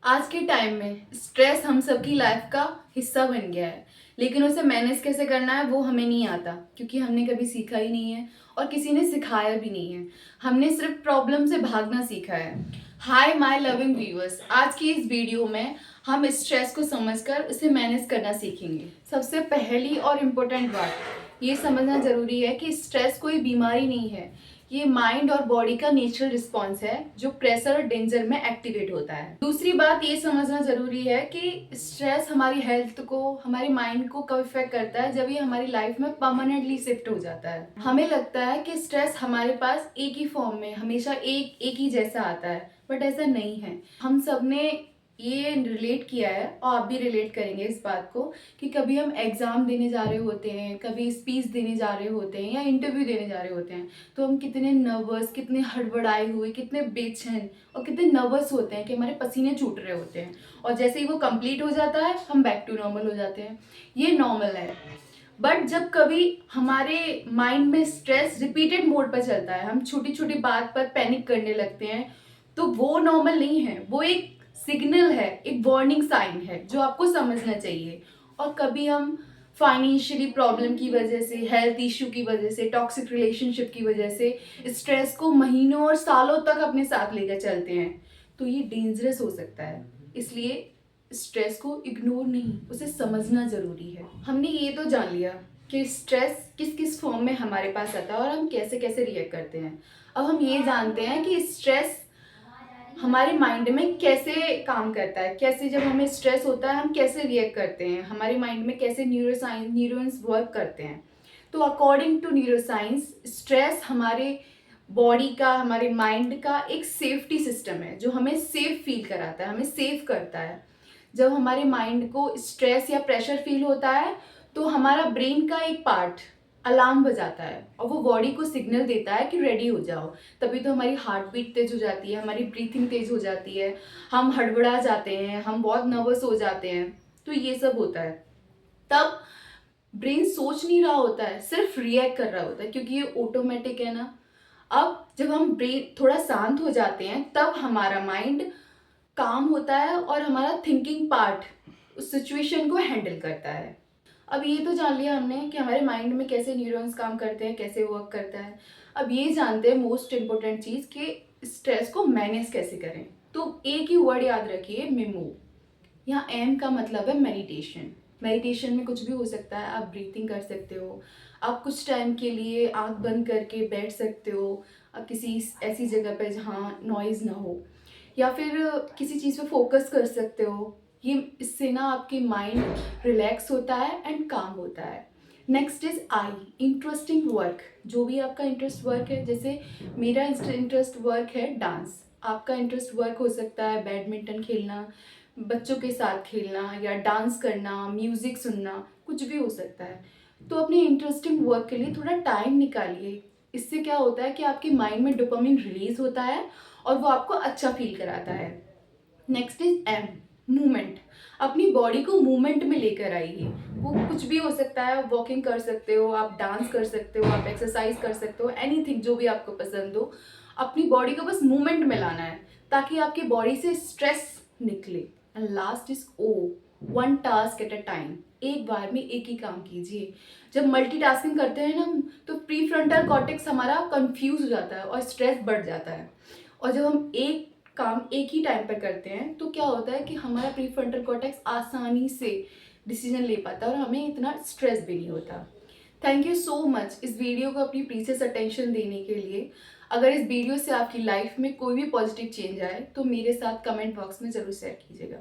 आज के टाइम में स्ट्रेस हम सबकी लाइफ का हिस्सा बन गया है, लेकिन उसे मैनेज कैसे करना है वो हमें नहीं आता, क्योंकि हमने कभी सीखा ही नहीं है और किसी ने सिखाया भी नहीं है। हमने सिर्फ प्रॉब्लम से भागना सीखा है। हाय माय लविंग व्यूअर्स, आज की इस वीडियो में हम स्ट्रेस को समझकर उसे मैनेज करना सीखेंगे। सबसे पहली और इम्पोर्टेंट बात ये समझना जरूरी है कि स्ट्रेस कोई बीमारी नहीं है, ये माइंड और बॉडी का नेचुरल रिस्पॉन्स है जो प्रेशर और डेंजर में एक्टिवेट होता है। दूसरी बात ये समझना जरूरी है कि स्ट्रेस हमारी हेल्थ को, हमारे माइंड को कब इफेक्ट करता है, जब ये हमारी लाइफ में परमानेंटली शिफ्ट हो जाता है। हमें लगता है कि स्ट्रेस हमारे पास एक ही फॉर्म में हमेशा एक ही जैसा आता है, बट ऐसा नहीं है। हम सब ने ये रिलेट किया है और आप भी रिलेट करेंगे इस बात को कि कभी हम एग्जाम देने जा रहे होते हैं, कभी स्पीच देने जा रहे होते हैं या इंटरव्यू देने जा रहे होते हैं, तो हम कितने नर्वस, कितने हड़बड़ाए हुए, कितने बेचैन और कितने नर्वस होते हैं कि हमारे पसीने छूट रहे होते हैं। और जैसे ही वो कंप्लीट हो जाता है हम बैक टू नॉर्मल हो जाते हैं। ये नॉर्मल है। बट जब कभी हमारे माइंड में स्ट्रेस रिपीटेड मोड पर चलता है, हम छोटी छोटी बात पर पैनिक करने लगते हैं, तो वो नॉर्मल नहीं है, वो एक सिग्नल है, एक वार्निंग साइन है जो आपको समझना चाहिए। और कभी हम फाइनेंशियली प्रॉब्लम की वजह से, हेल्थ इश्यू की वजह से, टॉक्सिक रिलेशनशिप की वजह से स्ट्रेस को महीनों और सालों तक अपने साथ लेकर चलते हैं, तो ये डेंजरस हो सकता है। इसलिए स्ट्रेस को इग्नोर नहीं, उसे समझना जरूरी है। हमने ये तो जान लिया कि स्ट्रेस किस किस फॉर्म में हमारे पास आता है और हम कैसे कैसे रिएक्ट करते हैं। अब हम ये जानते हैं कि स्ट्रेस हमारे माइंड में कैसे काम करता है, कैसे जब हमें स्ट्रेस होता है हम कैसे रिएक्ट करते हैं, हमारे माइंड में कैसे न्यूरॉन्स वर्क करते हैं। तो अकॉर्डिंग टू न्यूरोसाइंस, स्ट्रेस हमारे बॉडी का, हमारे माइंड का एक सेफ्टी सिस्टम है जो हमें सेफ फील कराता है, हमें सेफ करता है। जब हमारे माइंड को स्ट्रेस या प्रेशर फील होता है तो हमारा ब्रेन का एक पार्ट अलार्म बजाता है और वो बॉडी को सिग्नल देता है कि रेडी हो जाओ। तभी तो हमारी हार्ट बीट तेज हो जाती है, हमारी ब्रीथिंग तेज हो जाती है, हम हड़बड़ा जाते हैं, हम बहुत नर्वस हो जाते हैं। तो ये सब होता है। तब ब्रेन सोच नहीं रहा होता है, सिर्फ रिएक्ट कर रहा होता है, क्योंकि ये ऑटोमेटिक है ना। अब जब हम ब्रेन थोड़ा शांत हो जाते हैं तब हमारा माइंड काम होता है और हमारा थिंकिंग पार्ट उस सिचुएशन को हैंडल करता है। अब ये तो जान लिया हमने कि हमारे माइंड में कैसे न्यूरॉन्स काम करते हैं, कैसे वर्क करता है। अब ये जानते हैं मोस्ट इम्पोर्टेंट चीज़ कि स्ट्रेस को मैनेज कैसे करें। तो एक ही वर्ड याद रखिए, मेमो। यहाँ एम का मतलब है मेडिटेशन। मेडिटेशन में कुछ भी हो सकता है। आप ब्रीथिंग कर सकते हो, आप कुछ टाइम के लिए आंख बंद करके बैठ सकते हो, आप किसी ऐसी जगह पे जहाँ नॉइज़ ना हो, या फिर किसी चीज़ पे फोकस कर सकते हो। ये इससे ना आपके माइंड रिलैक्स होता है एंड काम होता है। Next is I, interesting work. जो भी आपका इंटरेस्ट वर्क है, जैसे मेरा इंटरेस्ट वर्क है डांस, आपका इंटरेस्ट वर्क हो सकता है बैडमिंटन खेलना, बच्चों के साथ खेलना, या डांस करना, म्यूज़िक सुनना, कुछ भी हो सकता है। तो अपने इंटरेस्टिंग वर्क के लिए थोड़ा टाइम निकालिए। इससे क्या होता है कि आपके माइंड में डोपामिन रिलीज होता है और वो आपको अच्छा फील कराता है। Next is M, movement. अपनी बॉडी को मूवमेंट में लेकर आइए। वो कुछ भी हो सकता है, वॉकिंग कर सकते हो, आप डांस कर सकते हो, आप एक्सरसाइज कर सकते हो, एनीथिंग जो भी आपको पसंद हो। अपनी बॉडी को बस मूवमेंट में लाना है ताकि आपकी बॉडी से स्ट्रेस निकले। And last is O, one task at a time. एक बार में एक ही काम कीजिए। जब मल्टीटास्किंग करते हैं ना तो प्री फ्रंटल कॉर्टेक्स हमारा कंफ्यूज हो जाता है और स्ट्रेस बढ़ जाता है। और जब हम एक काम एक ही टाइम पर करते हैं तो क्या होता है कि हमारा प्री फ्रंटल कॉर्टेक्स आसानी से डिसीजन ले पाता है और हमें इतना स्ट्रेस भी नहीं होता। थैंक यू सो मच इस वीडियो को अपनी प्रीशियस अटेंशन देने के लिए। अगर इस वीडियो से आपकी लाइफ में कोई भी पॉजिटिव चेंज आए तो मेरे साथ कमेंट बॉक्स में ज़रूर शेयर कीजिएगा।